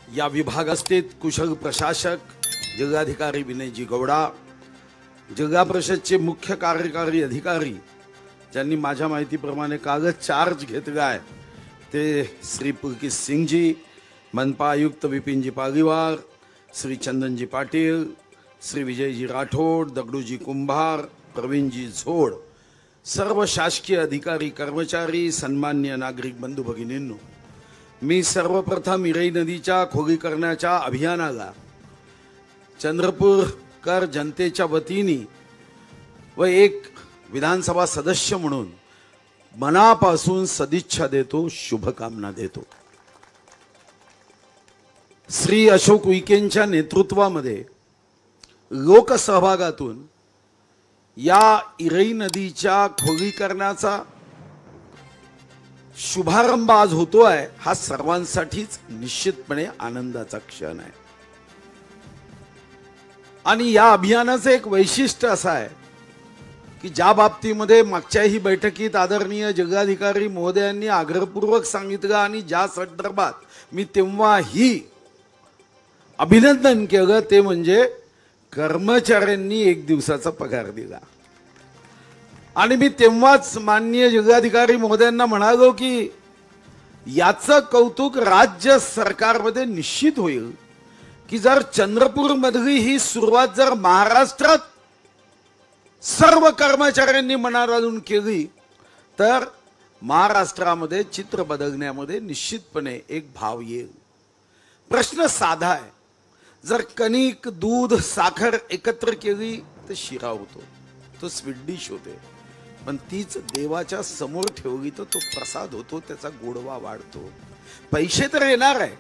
या विभागास्थित कुशल प्रशासक जिल्हाधिकारी विनयजी गौडा, जिल्हा परिषदचे मुख्य कार्यकारी अधिकारी ज्यांनी माझ्या माहितीप्रमाणे कागद चार्ज घेतला आहे ते श्री पुलकित सिंगजी, मनपा आयुक्त विपिनजी पागीवार, श्री चंदनजी पाटील, श्री विजयजी राठोड, दगडूजी कुंभार, प्रवीणजी झोड, सर्व शासकीय अधिकारी कर्मचारी, सन्मान्य नागरिक बंधू भगिनींनो, मी सर्वप्रथम इरई नदीच्या खोलीकरणाच्या अभियानाला चंद्रपूरकर जनतेच्या वतीने व एक विधानसभा सदस्य म्हणून मनापासून सदिच्छा देतो, शुभकामना देतो। श्री अशोक उईकेंच्या नेतृत्वामध्ये लोकसहभागातून या इरई नदीच्या खोलीकरणाचा शुभारंभ आज होतो आहे, हा सर्वांसाठीच निश्चितपणे आनंदाचा क्षण आहे। आणि या अभियानाचे एक वैशिष्ट्य असं आहे की ज्या बाबतीमध्ये मागच्याही बैठकीत आदरणीय जिल्हाधिकारी महोदयांनी आग्रहपूर्वक सांगितलं आणि ज्या संदर्भात मी तेव्हाही अभिनंदन केलं ते म्हणजे कर्मचाऱ्यांनी 1 दिवसाचा पगार दिला। आणि मी तेव्हाच माननीय जिल्हाधिकारी महोदयांना म्हणालो की याचं कौतुक राज्य सरकारमध्ये निश्चित होईल की जर चंद्रपूर मधली ही सुरुवात जर महाराष्ट्रात सर्व कर्मचाऱ्यांनी मनात आणून केली तर महाराष्ट्रामध्ये चित्र बदलण्यामध्ये निश्चितपणे एक भाव येईल। प्रश्न साधा आहे, जर कणिक, दूध, साखर एकत्र केली तर शिरा होतो, तो स्वीट डिश होते, पण तीच देवाच्या समोर ठेवली तर तो प्रसाद होतो, त्याचा गोडवा वाढतो। पैसे तर येणार आहे,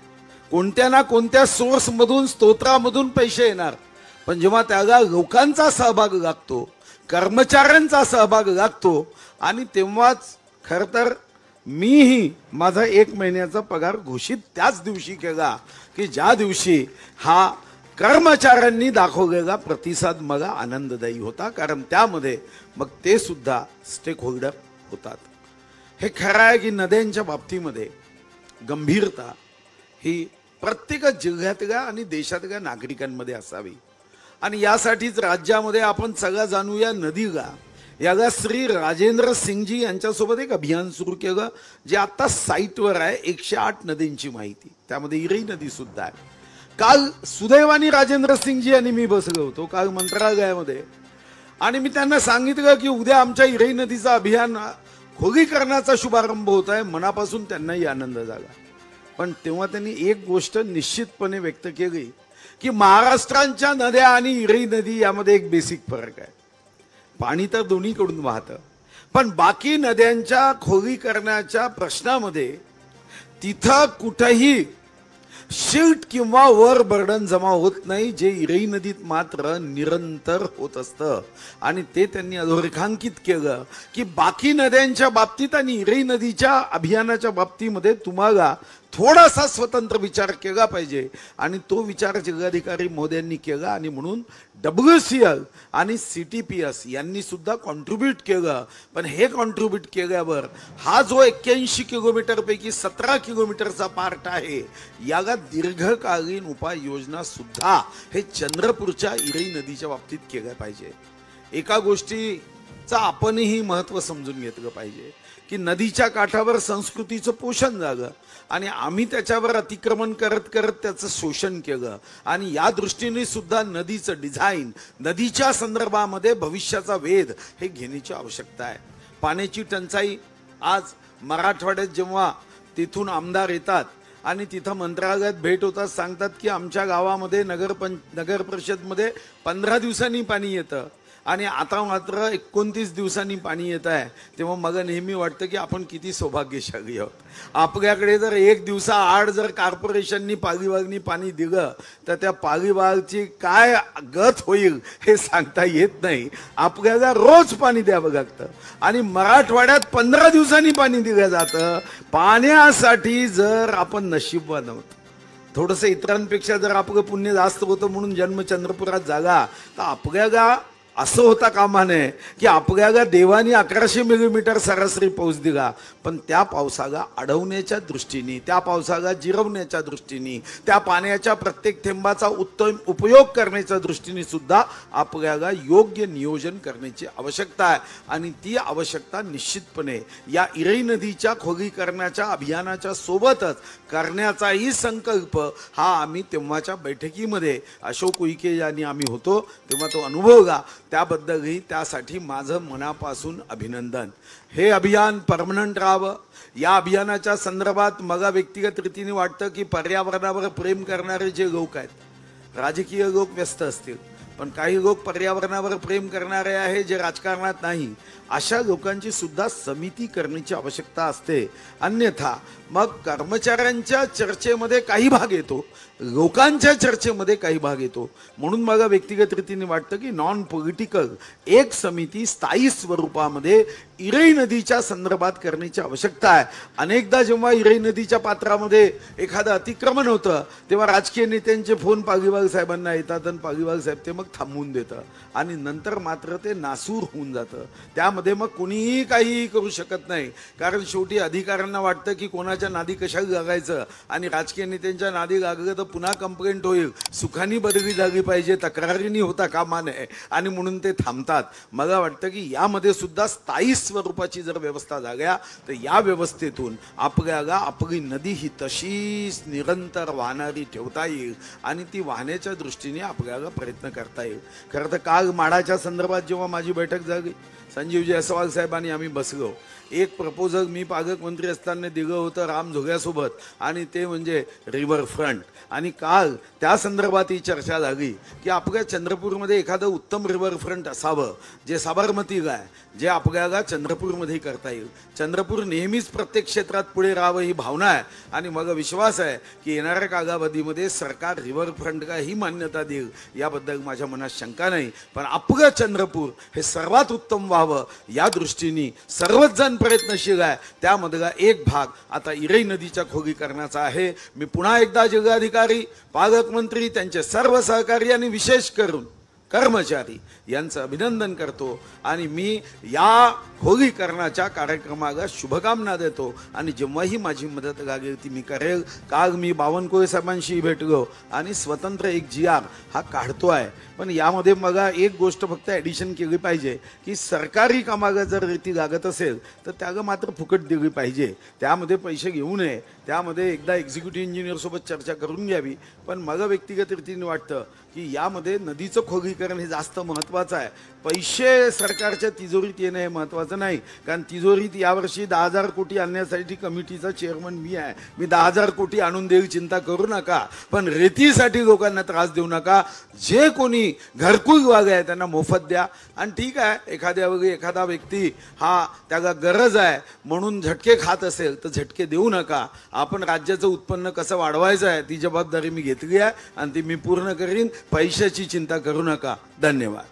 कोणत्या ना कोणत्या सोर्स मधून, स्तोत्रामधून पैसे येणार, पण जेव्हा त्याला लोकांचा सहभाग लागतो, कर्मचाऱ्यांचा सहभाग लागतो, आणि तेव्हाच खर तर मीही माझा 1 महिन्याचा पगार घोषित त्याच दिवशी केला की ज्या दिवशी हा कर्मचाऱ्यांनी दाखवलेला प्रतिसाद मला आनंददायी होता, कारण त्यामध्ये मग ते सुद्धा स्टेक होल्डर होतात। हे खरं आहे की नद्यांच्या बाबतीमध्ये गंभीरता ही प्रत्येक जिल्ह्यातल्या आणि देशातल्या नागरिकांमध्ये असावी, आणि यासाठीच राज्यामध्ये आपण सगळं जाणूया नदीला याला श्री राजेंद्र सिंगजी यांच्यासोबत एक अभियान सुरू केलं जे आता साईटवर आहे। 108 नदींची माहिती, त्यामध्ये इरई नदी सुद्धा आहे। काल सुदैवानी राजेंद्र सिंगजी आणि मी बसलो होतो काल मंत्रालयामध्ये, आणि मी त्यांना सांगितलं की उद्या आमच्या इरई नदीचा अभियान खोलीकरणाचा शुभारंभ होत आहे। मनापासून त्यांनाही आनंद झाला, पण तेव्हा त्यांनी एक गोष्ट निश्चितपणे व्यक्त केली की महाराष्ट्राच्या नद्या आणि इरई नदी यामध्ये एक बेसिक फरक आहे। पाणी तर दोन्हीकडून वाहतं, पण बाकी नद्यांच्या खोलीकरणाच्या प्रश्नामध्ये तिथं कुठेही शिल्ट किंवा वर बर्डन जमा होत नाही, जे इरई नदीत मात्र निरंतर होत असतं। आणि ते त्यांनी अधोरेखांकित केलं की बाकी नद्यांच्या बाबतीत आणि इरई नदीच्या अभियानाच्या बाबतीमध्ये तुम्हाला थोडासा स्वतंत्र विचार केला पाहिजे, आणि तो विचार जिल्हाधिकारी महोदयांनी केला, आणि म्हणून WCL आणि CTPS यांनी सुद्धा कॉन्ट्रीब्यूट केलं। पण हे कॉन्ट्रीब्यूट केल्यावर हा जो 81 किलोमीटर पैकी 17 किलोमीटरचा पार्ट आहे, याला दीर्घकालीन उपाययोजना सुद्धा हे चंद्रपूरच्या इरई नदीच्या बाबतीत केल्या पाहिजे। एका गोष्टीचा आपणही महत्त्व समजून घेतलं पाहिजे की नदीच्या काठावर संस्कृतीचं पोषण झालं आणि आम्ही त्याच्यावर अतिक्रमण करत करत त्याचं शोषण केलं, आणि या दृष्टीने सुद्धा नदीचं डिझाईन, नदीच्या संदर्भामध्ये भविष्याचा वेध हे घेण्याची आवश्यकता आहे। पाण्याची टंचाई आज मराठवाड्यात जेव्हा तिथून आमदार येतात आणि तिथं मंत्रालयात भेट होतात, सांगतात की आमच्या गावामध्ये नगर परिषदमध्ये 15 दिवसांनी पाणी येतं आणि आता मात्र 29 दिवसांनी पाणी येत आहे, तेव्हा मला नेहमी वाटतं की आपण किती सौभाग्यशाली आहोत। आपल्याकडे जर 1 दिवसाआड जर कॉर्पोरेशननी पालिवागनी पाणी दिलं तर त्या पालिवागची काय गत होईल हे सांगता येत नाही। आपल्याला रोज पाणी द्यावं लागतं, आणि मराठवाड्यात 15 दिवसांनी पाणी दिलं जातं। पाण्यासाठी जर आपण नशीबवान आहोत, थोडंसं इतरांपेक्षा जर आपलं पुण्य जास्त होतं म्हणून जन्म चंद्रपुरात झाला, तर आपल्याला असं होता कामा नये की आपल्याला देवानी 1100 मिलीमीटर सरासरी पाऊस दिला, पण त्या पावसाला अडवण्याच्या दृष्टीने, त्या पावसाला जिरवण्याच्या दृष्टीने, त्या पाण्याच्या प्रत्येक थेंबाचा उत्तम उपयोग करण्याच्या दृष्टीने सुद्धा आपल्याला योग्य नियोजन करण्याची आवश्यकता आहे. आणि ती आवश्यकता निश्चितपणे या इरई नदीच्या खोलीकरणाच्या अभियानाच्या सोबतच करण्याचाही संकल्प हा आम्ही तेव्हाच्या बैठकीमध्ये अशोक उईके यांनी आम्ही होतो तेव्हा तो अनुभवला, त्याबद्दलही त्यासाठी माझं मनापासून अभिनंदन. हे अभियान परमनंट राहावं. या अभियानाच्या संदर्भात मला व्यक्तिगत रीतीने वाटतं की पर्यावरणावर प्रेम करणारे जे लोक आहेत, राजकीय लोक व्यस्त असतील, पण काही लोक पर्यावरणावर प्रेम करणारे आहे जे राजकारणात नाही, अशा लोकांची सुद्धा समिती करण्याची आवश्यकता असते. अन्यथा मग कर्मचाऱ्यांच्या चर्चेमध्ये काही भाग येतो, लोकांच्या चर्चेमध्ये काही भाग येतो. म्हणून मला व्यक्तिगत रीतीने वाटतं की नॉन पॉलिटिकल एक समिती स्थायी स्वरूपामध्ये इरई नदीच्या संदर्भात करण्याची आवश्यकता आहे. अनेकदा जेव्हा इरई नदीच्या पात्रामध्ये एखादं अतिक्रमण होतं तेव्हा राजकीय नेत्यांचे फोन पागीवाल साहेबांना येतात आणि पागीवाल साहेब ते मग थांबवून देतं आणि नंतर मात्र ते नासूर होऊन जातं. त्यामध्ये मग कोणीही काहीही करू शकत नाही, कारण शेवटी अधिकाऱ्यांना वाटतं की कोणाच्या नादी कशाला लागायचं आणि राजकीय नेत्यांच्या नादी लागलं तर पुन्हा कंप्लेंट होईल, सुखानी बदली झाली पाहिजे, तक्रारीनी होता कामा नये आणि म्हणून ते थांबतात. मला वाटतं की यामध्ये सुद्धा स्थायी स्वरूपाची जर व्यवस्था झाल्या तर या व्यवस्थेतून आपल्याला आपली नदी ही तशीच निरंतर वाहणारी ठेवता येईल आणि ती वाहण्याच्या दृष्टीने आपल्याला प्रयत्न करता येईल. खरं तर काल माडाच्या संदर्भात जेव्हा माझी बैठक झाली, संजीव जयस्वाल साहेबांनी आम्ही बसलो. एक प्रपोजल मी पालकमंत्री असताना दिलं होतं राम झोग्यासोबत आणि ते म्हणजे रिव्हर फ्रंट. आणि काल त्या संदर्भात ही चर्चा झाली की आपल्या चंद्रपूरमध्ये एखादं उत्तम रिव्हर फ्रंट असावं जे साबरमतीला आहे, जे आपल्याला चंद्रपूरमध्येही करता येईल. चंद्रपूर नेहमीच प्रत्येक क्षेत्रात पुढे राहावं ही भावना आहे आणि मला विश्वास आहे की येणाऱ्या कालावधीमध्ये सरकार रिव्हर फ्रंटला ही मान्यता देईल, याबद्दल माझ्या मनात शंका नाही. पण आपलं चंद्रपूर हे सर्वात उत्तम व्हावं या दृष्टीने सर्वच जण प्रयत्नशील आहे. त्यामधला एक भाग आता इरई नदीच्या खोलीकरणाचा आहे. मी पुन्हा एकदा जिल्हाधिकारी, पालकमंत्री, त्यांचे सर्व सहकारी आणि विशेष करून कर्मचारी यांचं अभिनंदन करतो आणि मी या खोलीकरणाच्या कार्यक्रमाला शुभकामना देतो आणि जेव्हाही माझी मदत लागेल ती मी करेल. काल मी बावनकुळे साहेबांशी भेटलो आणि स्वतंत्र एक GR हा काढतो आहे, पण यामध्ये मला एक गोष्ट फक्त ॲडिशन केली पाहिजे की सरकारी कामाला जर रीती लागत असेल तर त्याला मात्र फुकट दिली पाहिजे, त्यामध्ये पैसे घेऊ नये. त्यामध्ये एकदा एक्झिक्युटिव्ह इंजिनियरसोबत चर्चा करून घ्यावी. पण मला व्यक्तिगत रीतीने वाटतं की यामध्ये नदीचं खोलीकरण हे जास्त महत्त्वाचं आहे. पैसे सरकारच्या तिजोरीत येणं हे महत्त्वाचं नाही, कारण तिजोरीत यावर्षी 10,000 कोटी आणण्यासाठी कमिटीचा चेअरमन मी आहे. मी 10,000 कोटी आणून देईल, चिंता करू नका. पण रेतीसाठी लोकांना त्रास देऊ नका. जे कोणी घरकुल वाग आहे त्यांना मोफत द्या. आणि ठीक आहे, एखादा व्यक्ती हा त्याला गरज आहे म्हणून झटके खात असेल तर झटके देऊ नका. आपण राज्याचं उत्पन्न कसं वाढवायचं आहे ती जबाबदारी मी घेतली आहे आणि ती मी पूर्ण करीन. पैशाची चिंता करू नका. धन्यवाद.